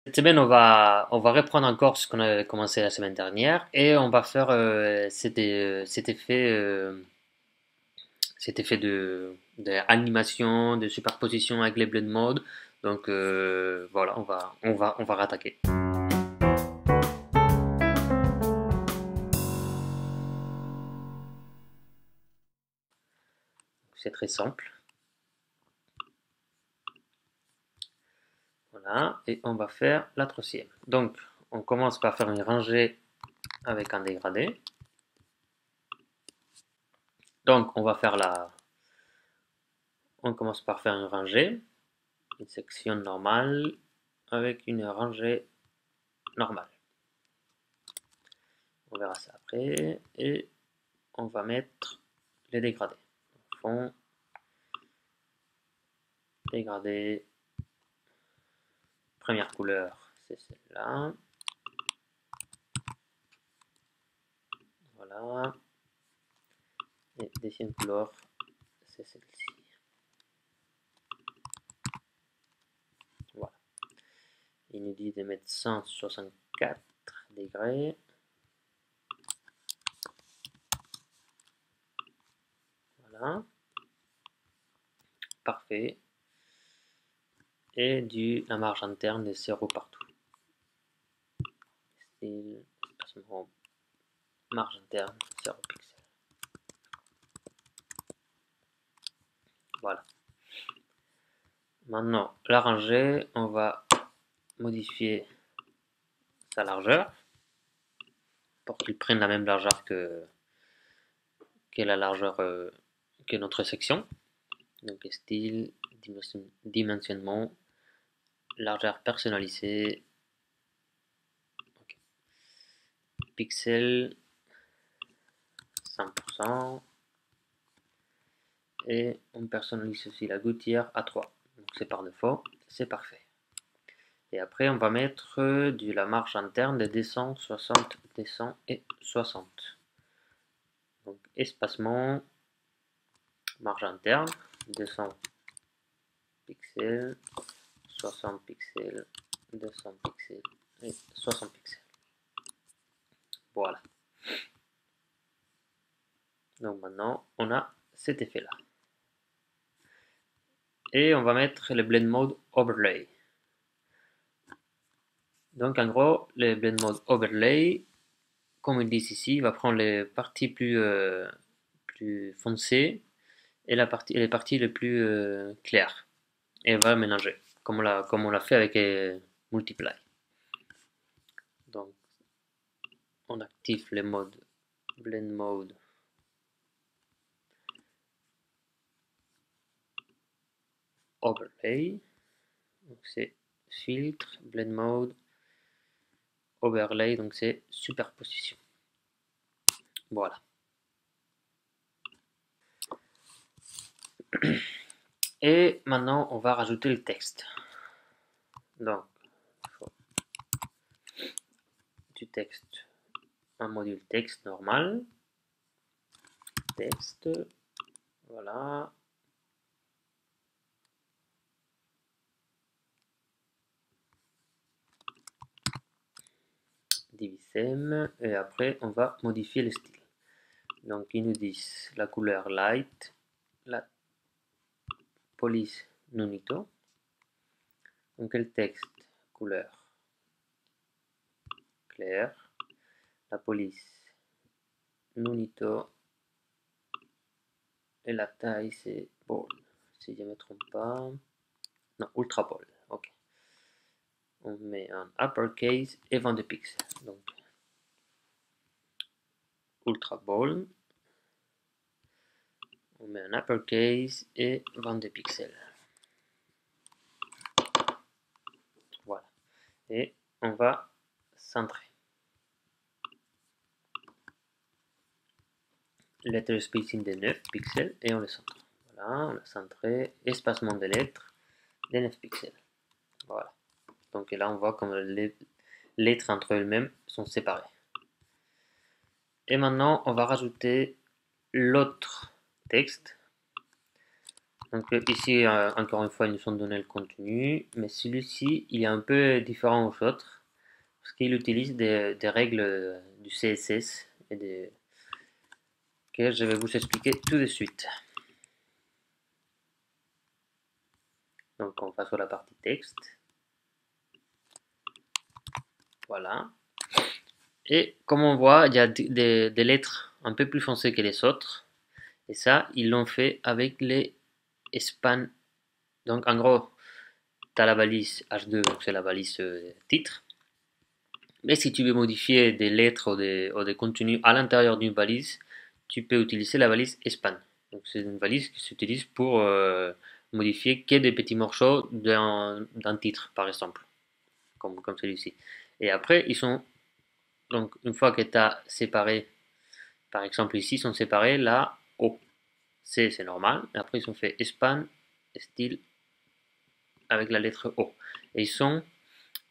Cette semaine, on va reprendre encore ce qu'on a commencé la semaine dernière et on va faire cet effet d'animation, de superposition avec les blend mode. Donc voilà, on va rattaquer. C'est très simple. Voilà, et on va faire la troisième. Donc on commence par faire une rangée avec un dégradé. Donc on commence par faire une rangée, une section normale avec une rangée normale. On verra ça après. Et on va mettre les dégradés. Fond, dégradé, première couleur, c'est celle-là. Voilà. Et deuxième couleur, c'est celle-ci. Voilà. Il nous dit de mettre 164 degrés. Voilà. Parfait. Et la marge interne de 0 partout. Style, espacement, marge interne, 0 pixel. Voilà. Maintenant, la rangée, on va modifier sa largeur pour qu'il prenne la même largeur que la largeur que notre section. Donc style, dimensionnement, largeur personnalisée, okay. Pixel 100%, et on personnalise aussi la gouttière à 3. Donc c'est par défaut, c'est parfait. Et après on va mettre de la marge interne de 260, 200 et 60. Donc espacement, marge interne, 200 pixels, 60 pixels, 200 pixels et 60 pixels. Voilà. Donc maintenant, on a cet effet-là. Et on va mettre le blend mode overlay. Donc en gros, le blend mode overlay, comme ils disent ici, va prendre les parties plus foncées et les parties les plus claires. Et va mélanger, comme on l'a fait avec Multiply. Donc on active le mode blend mode overlay. Donc c'est filtre, blend mode, overlay, donc c'est superposition. Voilà. Et maintenant, on va rajouter le texte. Donc, du texte, un module texte normal. Texte, voilà. Divisem, et après, on va modifier le style. Donc, ils nous disent la couleur light, la police nunito. Donc, le texte, couleur claire, la police nunito, et la taille, c'est bold, si je ne me trompe pas. Non, ultra bold, ok. On met un uppercase et 22 pixels. Donc, ultra bold. On met un uppercase et 22 pixels. Voilà. Et on va centrer. Letter spacing de 9 pixels et on le centre. Voilà, on a centré. Espacement de lettres de 9 pixels. Voilà. Donc là, on voit comme les lettres entre elles-mêmes sont séparées. Et maintenant, on va rajouter l'autre texte. Donc ici, encore une fois, ils nous sont donné le contenu, mais celui-ci, il est un peu différent aux autres, parce qu'il utilise des règles du CSS que je vais vous expliquer tout de suite. Donc on va sur la partie texte. Voilà. Et comme on voit, il y a des lettres un peu plus foncées que les autres. Et ça, ils l'ont fait avec les span. Donc en gros, tu as la balise H2, donc c'est la balise titre. Mais si tu veux modifier des lettres ou des contenus à l'intérieur d'une valise, tu peux utiliser la valise span. Donc c'est une valise qui s'utilise pour modifier que des petits morceaux d'un titre, par exemple, comme celui-ci. Et après, ils sont donc une fois que tu as séparé, par exemple ici, ils sont séparés là, O. C c'est normal. Et après, ils sont fait span, style avec la lettre O. Et ils sont,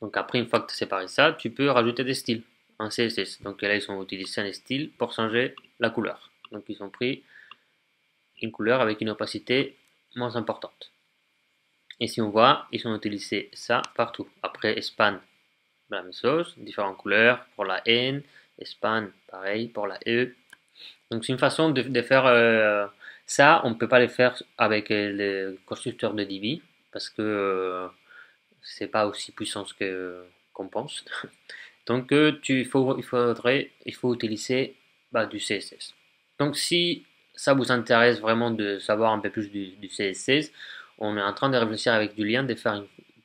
donc après, une fois que tu as séparé ça, tu peux rajouter des styles en CSS. Donc là, ils ont utilisé un style pour changer la couleur. Donc ils ont pris une couleur avec une opacité moins importante. Et si on voit, ils ont utilisé ça partout. Après, span, la même chose, différentes couleurs pour la N, span, pareil pour la E. Donc c'est une façon de faire ça, on ne peut pas le faire avec le constructeur de Divi parce que c'est pas aussi puissant que qu'on pense. Donc il faut utiliser du CSS. Donc si ça vous intéresse vraiment de savoir un peu plus du CSS, on est en train de réfléchir avec Julien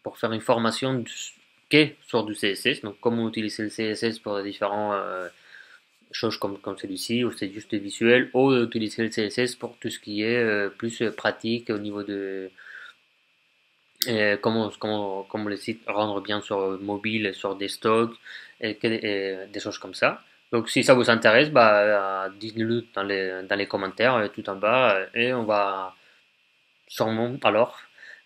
pour faire une formation sur du CSS. Donc comment utiliser le CSS pour les différents choses comme celui-ci, où c'est juste visuel, ou utiliser le CSS pour tout ce qui est plus pratique au niveau de comment le site rendre bien sur mobile, sur des stocks, et des choses comme ça. Donc si ça vous intéresse, dites-le dans les commentaires tout en bas et on va sûrement alors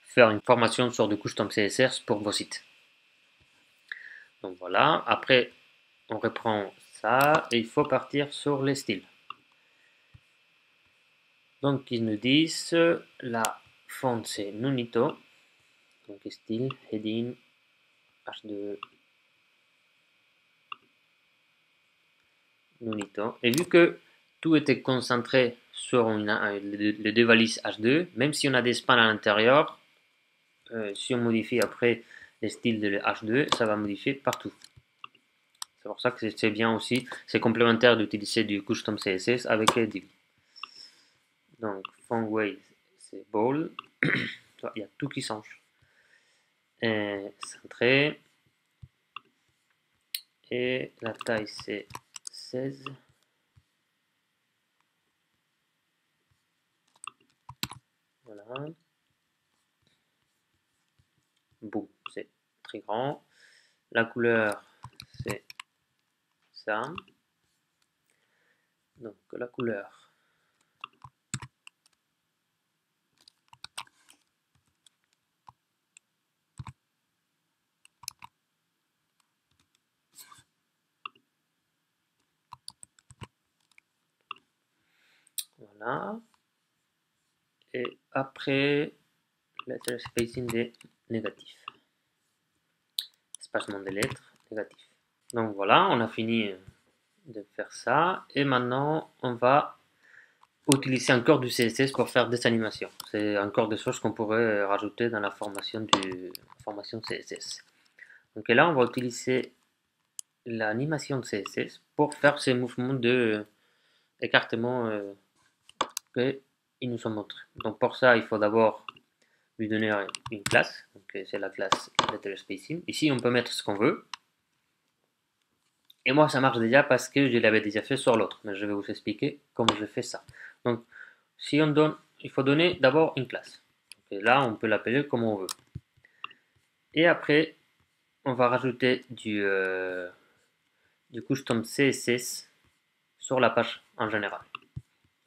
faire une formation sur du custom CSS pour vos sites. Donc voilà, après on reprend ça et il faut partir sur les styles. Donc ils nous disent la font c'est Nunito, donc style, heading, H2, Nunito. Et vu que tout était concentré sur les deux valises H2, même si on a des spans à l'intérieur, si on modifie après les styles de H2, ça va modifier partout. C'est pour ça que c'est bien aussi, c'est complémentaire d'utiliser du custom CSS avec les divs. Donc, font weight, c'est ball. Il y a tout qui change. Centré. Et la taille, c'est 16. Voilà. Boum, c'est très grand. La couleur, c'est ça. Donc, la couleur. Voilà. Et après, letter spacing des négatifs. Espacement des lettres, négatif. Donc voilà, on a fini de faire ça. Et maintenant, on va utiliser encore du CSS pour faire des animations. C'est encore des choses qu'on pourrait rajouter dans la formation CSS. Donc là, on va utiliser l'animation de CSS pour faire ces mouvements de écartement qu'ils nous ont montrés. Donc pour ça, il faut d'abord lui donner une classe. Donc c'est la classe letter spacing. Ici, on peut mettre ce qu'on veut. Et moi, ça marche déjà parce que je l'avais déjà fait sur l'autre. Mais je vais vous expliquer comment je fais ça. Donc, si on donne, il faut donner d'abord une classe. Et là, on peut l'appeler comme on veut. Et après, on va rajouter du custom CSS sur la page en général.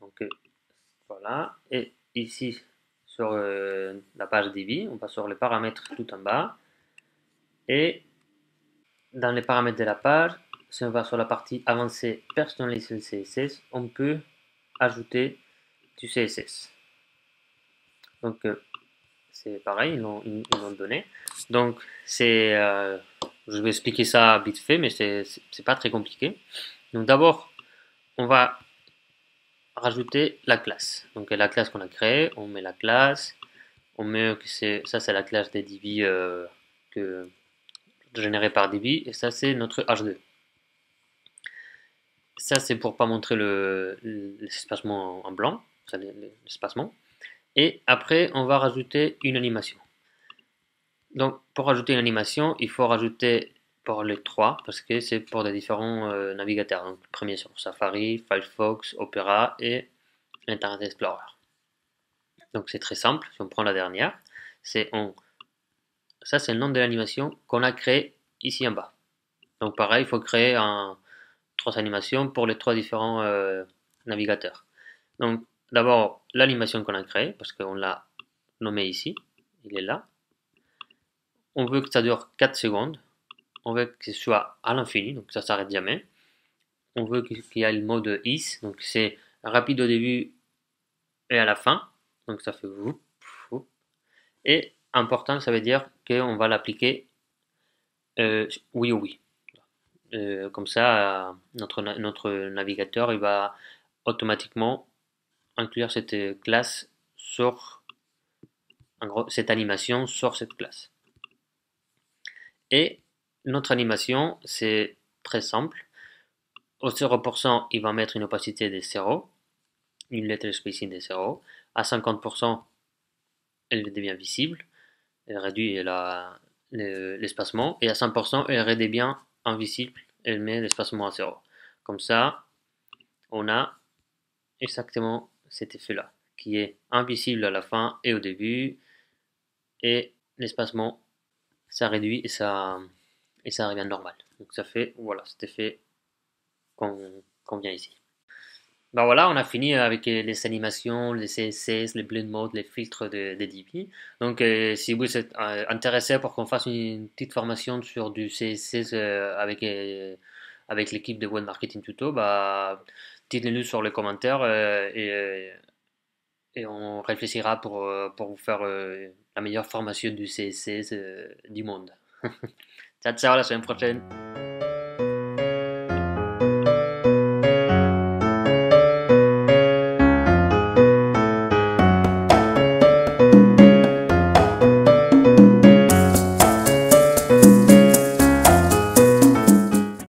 Donc, voilà. Et ici, sur la page Divi, on va sur les paramètres tout en bas. Et dans les paramètres de la page, si on va sur la partie avancée personnaliser CSS, on peut ajouter du CSS. Donc c'est pareil, ils l'ont donné. Donc c'est, je vais expliquer ça vite fait, mais c'est pas très compliqué. Donc d'abord, on va rajouter la classe. Donc la classe qu'on a créée, on met la classe, on met que ça c'est la classe des DB que générée par DB, et ça c'est notre H2. Ça c'est pour pas montrer l'espacement en blanc, l'espacement. Et après on va rajouter une animation. Donc pour rajouter une animation, il faut rajouter pour les trois parce que c'est pour des différents navigateurs. Donc le premier sur Safari, Firefox, Opera et Internet Explorer. Donc c'est très simple, si on prend la dernière, ça c'est le nom de l'animation qu'on a créé ici en bas. Donc pareil, il faut créer trois animations pour les trois différents navigateurs. Donc d'abord l'animation qu'on a créée, parce qu'on l'a nommé ici, il est là. On veut que ça dure 4 secondes, on veut que ce soit à l'infini, donc ça s'arrête jamais. On veut qu'il y ait le mode is, donc c'est rapide au début et à la fin, donc ça fait vous. Et important, ça veut dire qu'on va l'appliquer oui ou oui. Comme ça, notre navigateur il va automatiquement inclure cette classe sur en gros, cette animation sur cette classe. Et notre animation, c'est très simple. Au 0%, il va mettre une opacité de 0, une lettre spacing de 0. À 50%, elle devient visible, elle réduit l'espacement. Et à 100%, elle redevient invisible, elle met l'espacement à 0. Comme ça, on a exactement cet effet-là, qui est invisible à la fin et au début, et l'espacement, ça réduit et ça revient normal. Donc ça fait, voilà, cet effet qu'on vient ici. Ben voilà, on a fini avec les animations, les CSS, les blend mode, les filtres de DB. Donc, si vous êtes intéressé pour qu'on fasse une petite formation sur du CSS avec l'équipe de Web Marketing Tuto, bah, dites-le nous sur les commentaires et on réfléchira pour vous faire la meilleure formation du CSS du monde. Ciao, ciao, à la semaine prochaine.